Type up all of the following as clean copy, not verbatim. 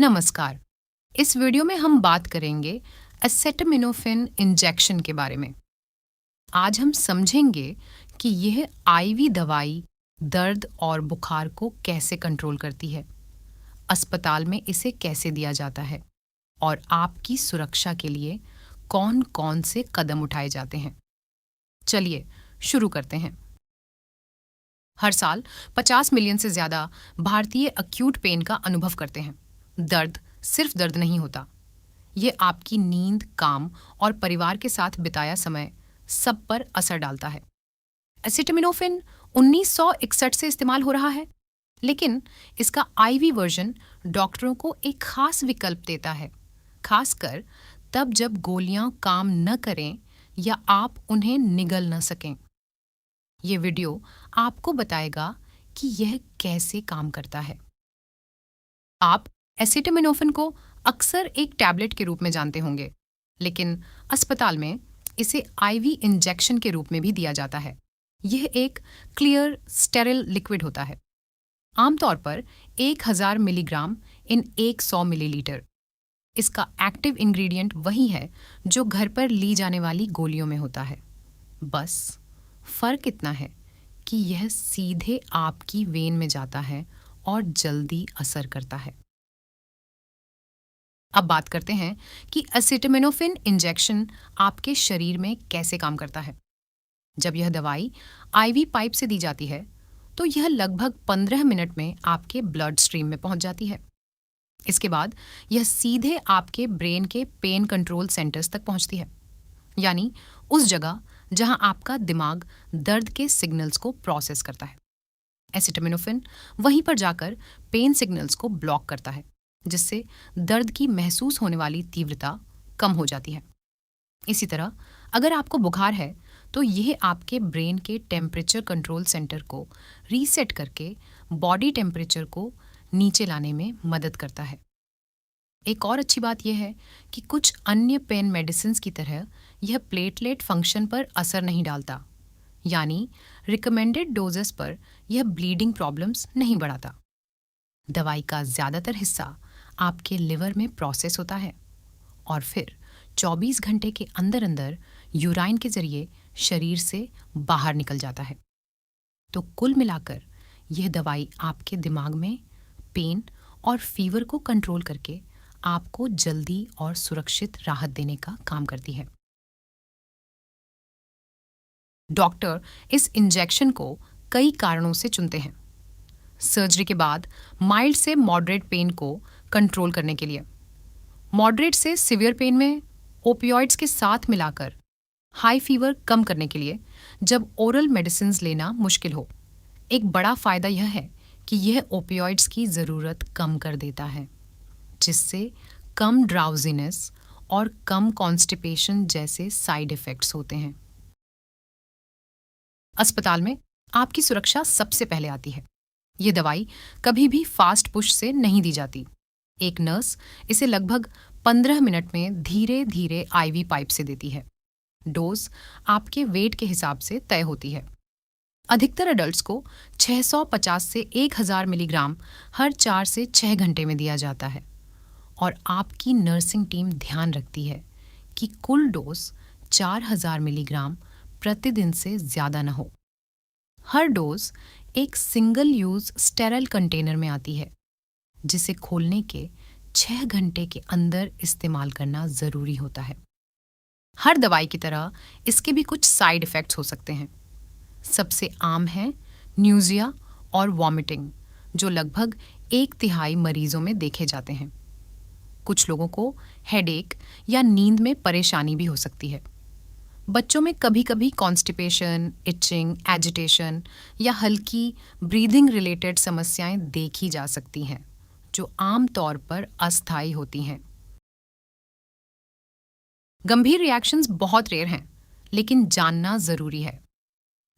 नमस्कार। इस वीडियो में हम बात करेंगे एसेटामिनोफेन इंजेक्शन के बारे में। आज हम समझेंगे कि यह आईवी दवाई दर्द और बुखार को कैसे कंट्रोल करती है, अस्पताल में इसे कैसे दिया जाता है और आपकी सुरक्षा के लिए कौन-कौन से कदम उठाए जाते हैं। चलिए शुरू करते हैं। हर साल 50 मिलियन से ज़्यादा भारतीय अक्यूट पेन का अनुभव करते हैं। दर्द सिर्फ दर्द नहीं होता, ये आपकी नींद, काम और परिवार के साथ बिताया समय सब पर असर डालता है। एसिटामिनोफेन 1961 से इस्तेमाल हो रहा है, लेकिन इसका आईवी वर्जन डॉक्टरों को एक खास विकल्प देता है, खासकर तब जब गोलियां काम न करें या आप उन्हें निगल न सकें। ये वीडियो आपको बताएगा कि यह कैसे काम करता है। आप एसिटामिनोफेन को अक्सर एक टैबलेट के रूप में जानते होंगे, लेकिन अस्पताल में इसे आईवी इंजेक्शन के रूप में भी दिया जाता है। यह एक क्लियर स्टेरिल लिक्विड होता है, आमतौर पर 1000 मिलीग्राम इन 100 मिलीलीटर। इसका एक्टिव इंग्रेडिएंट वही है जो घर पर ली जाने वाली गोलियों में होता है। बस फर्क इतना है कि यह सीधे आपकी वेन में जाता है और जल्दी असर करता है। अब बात करते हैं कि एसिटामिनोफेन इंजेक्शन आपके शरीर में कैसे काम करता है। जब यह दवाई आईवी पाइप से दी जाती है, तो यह लगभग 15 मिनट में आपके ब्लड स्ट्रीम में पहुंच जाती है। इसके बाद यह सीधे आपके ब्रेन के पेन कंट्रोल सेंटर्स तक पहुंचती है, यानी उस जगह जहां आपका दिमाग दर्द के सिग्नल्स को प्रोसेस करता है। एसिटामिनोफेन वहीं पर जाकर पेन सिग्नल्स को ब्लॉक करता है, जिससे दर्द की महसूस होने वाली तीव्रता कम हो जाती है। इसी तरह अगर आपको बुखार है, तो यह आपके ब्रेन के टेम्परेचर कंट्रोल सेंटर को रीसेट करके बॉडी टेम्परेचर को नीचे लाने में मदद करता है। एक और अच्छी बात यह है कि कुछ अन्य पेन मेडिसिन की तरह यह प्लेटलेट फंक्शन पर असर नहीं डालता, यानी रिकमेंडेड डोजेस पर यह ब्लीडिंग प्रॉब्लम्स नहीं बढ़ाता। दवाई का ज़्यादातर हिस्सा आपके लिवर में प्रोसेस होता है और फिर 24 घंटे के अंदर अंदर यूराइन के जरिए शरीर से बाहर निकल जाता है। तो कुल मिलाकर यह दवाई आपके दिमाग में पेन और फीवर को कंट्रोल करके आपको जल्दी और सुरक्षित राहत देने का काम करती है। डॉक्टर इस इंजेक्शन को कई कारणों से चुनते हैं। सर्जरी के बाद माइल्ड से मॉडरेट पेन को कंट्रोल करने के लिए, मॉडरेट से सीवियर पेन में ओपियोइड्स के साथ मिलाकर हाई फीवर कम करने के लिए, जब ओरल मेडिसिन लेना मुश्किल हो। एक बड़ा फायदा यह है कि यह ओपियोइड्स की ज़रूरत कम कर देता है, जिससे कम ड्राउजीनेस और कम कॉन्स्टिपेशन जैसे साइड इफ़ेक्ट्स होते हैं। अस्पताल में आपकी सुरक्षा सबसे पहले आती है। ये दवाई कभी भी फास्ट पुश से नहीं दी जाती। एक नर्स इसे लगभग 15 मिनट में धीरे धीरे आईवी पाइप से देती है। डोज आपके वेट के हिसाब से तय होती है। अधिकतर एडल्ट्स को 650 से 1000 मिलीग्राम हर 4 से 6 घंटे में दिया जाता है और आपकी नर्सिंग टीम ध्यान रखती है कि कुल डोज 4000 मिलीग्राम प्रतिदिन से ज़्यादा न हो। हर डोज एक सिंगल यूज स्टेराइल कंटेनर में आती है, जिसे खोलने के 6 घंटे के अंदर इस्तेमाल करना ज़रूरी होता है। हर दवाई की तरह इसके भी कुछ साइड इफ़ेक्ट्स हो सकते हैं। सबसे आम है न्यूजिया और वॉमिटिंग, जो लगभग 1/3 मरीजों में देखे जाते हैं। कुछ लोगों को हेडेक या नींद में परेशानी भी हो सकती है। बच्चों में कभी कभी कॉन्स्टिपेशन, इचिंग, एजिटेशन या हल्की ब्रीदिंग रिलेटेड समस्याएं देखी जा सकती हैं, जो आम तौर पर अस्थायी होती हैं। गंभीर रिएक्शंस बहुत रेयर हैं, लेकिन जानना ज़रूरी है।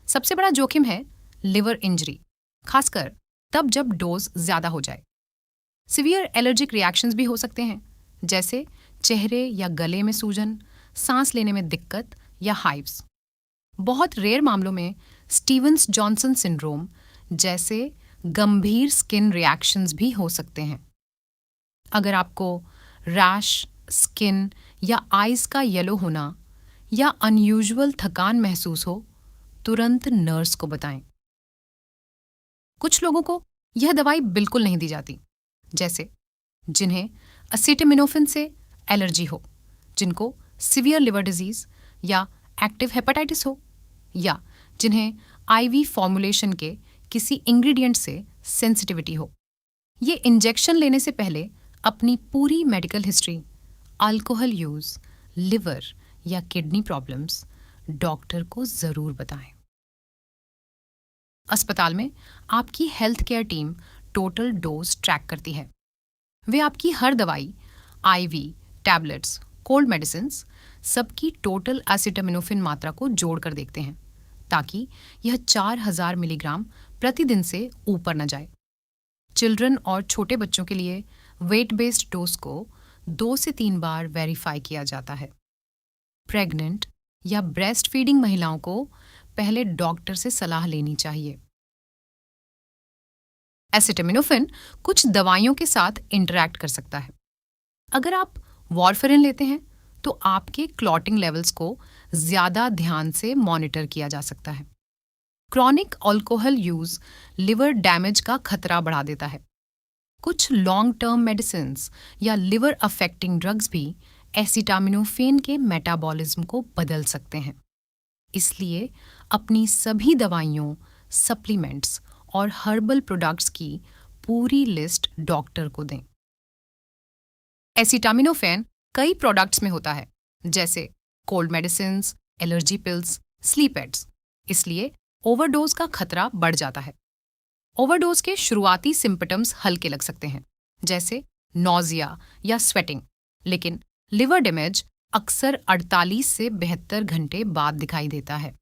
सबसे बड़ा जोखिम है लिवर इंजरी, खासकर तब जब डोज ज़्यादा हो जाए। सिवियर एलर्जिक रिएक्शंस भी हो सकते हैं, जैसे चेहरे या गले में सूजन, सांस लेने में दिक्कत या हाइव्स। बहुत रेयर मामलों में स्टीवंस जॉनसन सिंड्रोम जैसे गंभीर स्किन रिएक्शंस भी हो सकते हैं। अगर आपको रैश, स्किन या आइज का येलो होना या अनयूजुअल थकान महसूस हो, तुरंत नर्स को बताएं। कुछ लोगों को यह दवाई बिल्कुल नहीं दी जाती, जैसे जिन्हें एसिटामिनोफेन से एलर्जी हो, जिनको सीवियर लिवर डिजीज या एक्टिव हेपेटाइटिस हो, या जिन्हें आईवी फॉर्मुलेशन के किसी इंग्रेडिएंट से सेंसिटिविटी हो। ये इंजेक्शन लेने से पहले अपनी पूरी medical history, alcohol use, liver या किडनी प्रॉब्लम्स डॉक्टर को जरूर बताएं। अस्पताल में आपकी health care team total dose track करती है। वे आपकी हर दवाई, आईवी, टैबलेट्स, कोल्ड मेडिसिन्स, सबकी टोटल एसिटामिनोफेन मात्रा को जोड़कर देखते हैं, ताकि यह 4000 मिलीग्राम प्रतिदिन से ऊपर न जाए। चिल्ड्रन और छोटे बच्चों के लिए वेट बेस्ड डोज को 2 से 3 बार वेरीफाई किया जाता है। प्रेग्नेंट या ब्रेस्ट फीडिंग महिलाओं को पहले डॉक्टर से सलाह लेनी चाहिए। एसिटामिनोफेन कुछ दवाइयों के साथ इंटरैक्ट कर सकता है। अगर आप वॉरफेरिन लेते हैं तो आपके क्लॉटिंग लेवल्स को ज्यादा ध्यान से मॉनिटर किया जा सकता है। Chronic alcohol use liver damage का खतरा बढ़ा देता है। कुछ लॉन्ग टर्म मेडिसिन्स या लिवर अफेक्टिंग ड्रग्स भी एसिटामिनोफेन के मेटाबॉलिज्म को बदल सकते हैं। इसलिए अपनी सभी दवाइयों, सप्लीमेंट्स और हर्बल प्रोडक्ट्स की पूरी लिस्ट डॉक्टर को दें। एसिटामिनोफेन कई प्रोडक्ट्स में होता है, जैसे cold medicines, allergy pills, sleep aids. इसलिए ओवरडोज का खतरा बढ़ जाता है। ओवरडोज के शुरुआती सिम्पटम्स हल्के लग सकते हैं, जैसे नॉजिया या स्वेटिंग, लेकिन लिवर डैमेज अक्सर 48 से 72 घंटे बाद दिखाई देता है।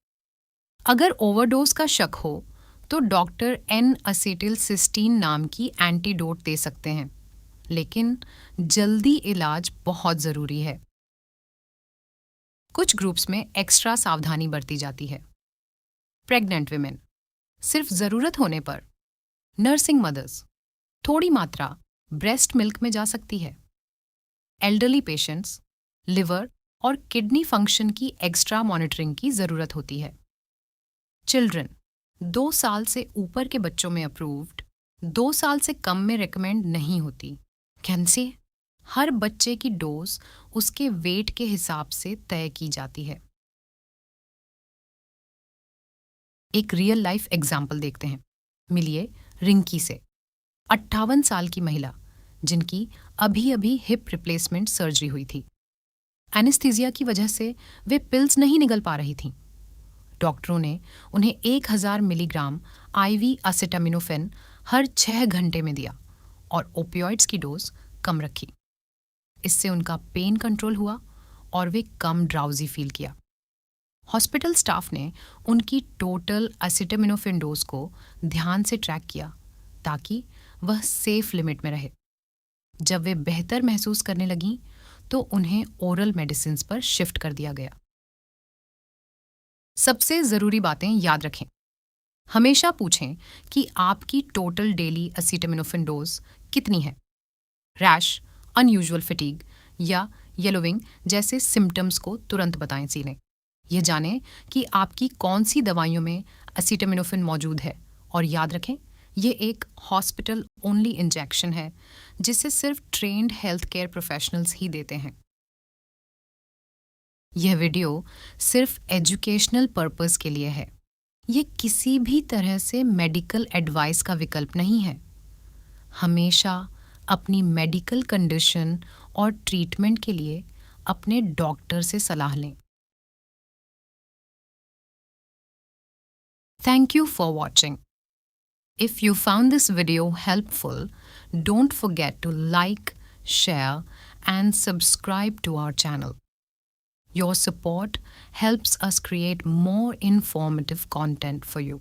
अगर ओवरडोज का शक हो तो डॉक्टर N-एसिटिलसिस्टीन नाम की एंटीडोट दे सकते हैं, लेकिन जल्दी इलाज बहुत जरूरी है। कुछ ग्रुप्स में एक्स्ट्रा सावधानी बरती जाती है। प्रेग्नेंट विमेन, सिर्फ जरूरत होने पर। नर्सिंग मदर्स, थोड़ी मात्रा ब्रेस्ट मिल्क में जा सकती है। एल्डरली पेशेंट्स, लिवर और किडनी फंक्शन की एक्स्ट्रा मॉनिटरिंग की जरूरत होती है। चिल्ड्रन, 2 साल से ऊपर के बच्चों में अप्रूव्ड, 2 साल से कम में रिकमेंड नहीं होती। कैसे? हर बच्चे की डोज उसके वेट के हिसाब से तय की जाती है। एक रियल लाइफ एग्जाम्पल देखते हैं। मिलिए रिंकी से, 58 साल की महिला, जिनकी अभी अभी हिप रिप्लेसमेंट सर्जरी हुई थी। एनेस्थीसिया की वजह से वे पिल्स नहीं निगल पा रही थीं। डॉक्टरों ने उन्हें 1000 मिलीग्राम आईवी एसिटामिनोफेन हर 6 घंटे में दिया और ओपियोइड्स की डोज कम रखी। इससे उनका पेन कंट्रोल हुआ और वे कम ड्राउजी फील किया। हॉस्पिटल स्टाफ ने उनकी टोटल एसिटामिनोफेन डोज को ध्यान से ट्रैक किया ताकि वह सेफ लिमिट में रहे। जब वे बेहतर महसूस करने लगीं तो उन्हें ओरल मेडिसिन्स पर शिफ्ट कर दिया गया। सबसे जरूरी बातें याद रखें। हमेशा पूछें कि आपकी टोटल डेली एसिटामिनोफेन डोज कितनी है। रैश, अनयूजुअल फटीग या येलोविंग जैसे सिम्टम्स को तुरंत बताएं सीने। यह जानें कि आपकी कौन सी दवाइयों में एसिटामिनोफेन मौजूद है और याद रखें, ये एक हॉस्पिटल ओनली इंजेक्शन है जिसे सिर्फ ट्रेन्ड हेल्थ केयर प्रोफेशनल्स ही देते हैं। यह वीडियो सिर्फ एजुकेशनल पर्पस के लिए है। ये किसी भी तरह से मेडिकल एडवाइस का विकल्प नहीं है। हमेशा अपनी मेडिकल कंडीशन और ट्रीटमेंट के लिए अपने डॉक्टर से सलाह लें। Thank you for watching. If you found this video helpful, don't forget to like, share, and subscribe to our channel. Your support helps us create more informative content for you.